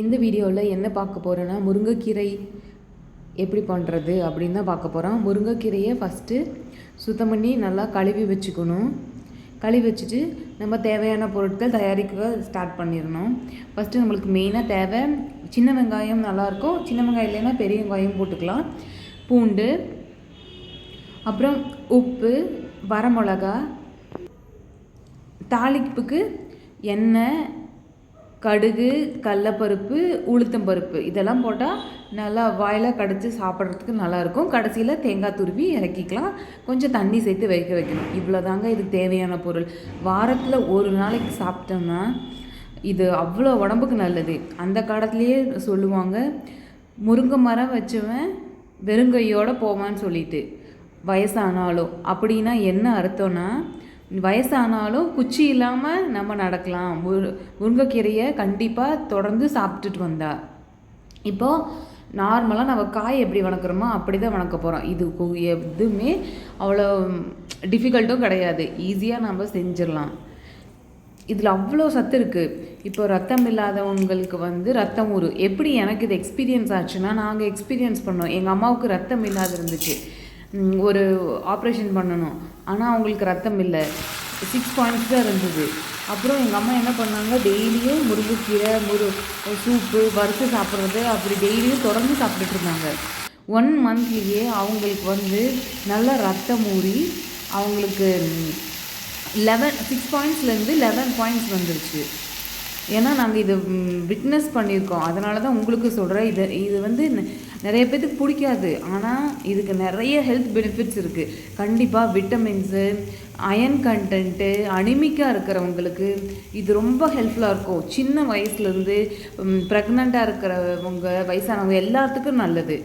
இந்த வீடியோவில் என்ன பார்க்க போகிறோன்னா முருங்கைக்கீரை எப்படி பண்ணுறது அப்படின்னு தான் பார்க்க போகிறோம். முருங்கைக்கீரையை ஃபஸ்ட்டு சுத்தம் பண்ணி நல்லா கழுவி வச்சுக்கணும். கழுவி வச்சுட்டு நம்ம தேவையான பொருட்கள் தயாரிக்க ஸ்டார்ட் பண்ணிடணும். ஃபஸ்ட்டு நம்மளுக்கு மெயினாக தேவை சின்ன வெங்காயம் நல்லாயிருக்கும். சின்ன வெங்காயம் இல்லைன்னா பெரிய வெங்காயம் போட்டுக்கலாம். பூண்டு, அப்புறம் உப்பு, வரமிளகா, தாளிப்புக்கு எண்ணெய், கடுகு, கடலப்பருப்பு, உளுத்தம்பருப்பு இதெல்லாம் போட்டால் நல்லா வாயில் கடிச்சு சாப்பிட்றதுக்கு நல்லாயிருக்கும். கடைசியில் தேங்காய் துருவி இறக்கிக்கலாம். கொஞ்சம் தண்ணி சேர்த்து வைக்கணும். இவ்வளோ தாங்க இதுக்கு தேவையான பொருள். வாரத்தில் ஒரு நாளைக்கு சாப்பிட்டோம்னா இது அவ்வளோ உடம்புக்கு நல்லது. அந்த காலத்துலேயே சொல்லுவாங்க, முருங்கை மரம் வச்சவன் வெறுங்கையோடு போவான்னு சொல்லிட்டு. வயசானாலும் அப்படின்னா என்ன அர்த்தம்னா, வயசானாலும் குச்சி இல்லாமல் நம்ம நடக்கலாம். முருங்கைக்கீரையை கண்டிப்பாக தொடர்ந்து சாப்பிட்டுட்டு வந்தா. இப்போது நார்மலாக நம்ம காய் எப்படி வணக்கிறோமோ அப்படி தான் வணக்க போகிறோம். இது எதுவுமே அவ்வளோ டிஃபிகல்ட்டும் கிடையாது. ஈஸியாக நம்ம செஞ்சிடலாம். இதில் அவ்வளோ சத்து இருக்குது. இப்போ ரத்தம் இல்லாதவங்களுக்கு ரத்தம் ஊறு எப்படி எனக்கு இது எக்ஸ்பீரியன்ஸ் ஆச்சுன்னா, நாங்கள் எக்ஸ்பீரியன்ஸ் பண்ணோம். எங்கள் அம்மாவுக்கு ரத்தம் இல்லாத இருந்துச்சு. ஒரு ஆப்ரேஷன் பண்ணணும். ஆனால் அவங்களுக்கு ரத்தம் இல்லை, 6 பாயிண்ட்ஸ் தான் இருந்தது. அப்புறம் எங்கள் அம்மா என்ன பண்ணாங்க, டெய்லியும் முருங்கைக்கீரை சூப்பு வறுத்து சாப்பிட்றது அப்படி டெய்லியும் தொடர்ந்து சாப்பிட்டுட்டு இருந்தாங்க. 1 மந்த்லேயே அவங்களுக்கு நல்லா ரத்தம் ஊறி அவங்களுக்கு 6 பாயிண்ட்ஸ்லேருந்து 11 பாயிண்ட்ஸ் வந்துருச்சு. ஏன்னா நாங்கள் இதை விட்னஸ் பண்ணியிருக்கோம். அதனால தான் உங்களுக்கு சொல்கிறேன். இது நிறைய பேர்த்துக்கு பிடிக்காது. ஆனால் இதுக்கு நிறைய ஹெல்த் பெனிஃபிட்ஸ் இருக்குது. கண்டிப்பாக விட்டமின்ஸு, அயன் கண்டென்ட்டு, அனிமிக்காக இருக்கிறவங்களுக்கு இது ரொம்ப ஹெல்ப்ஃபுல்லாக இருக்கும். சின்ன வயசுலேருந்து ப்ரெக்னெண்ட்டாக இருக்கிறவங்க, வயசானவங்க எல்லாத்துக்கும் நல்லது.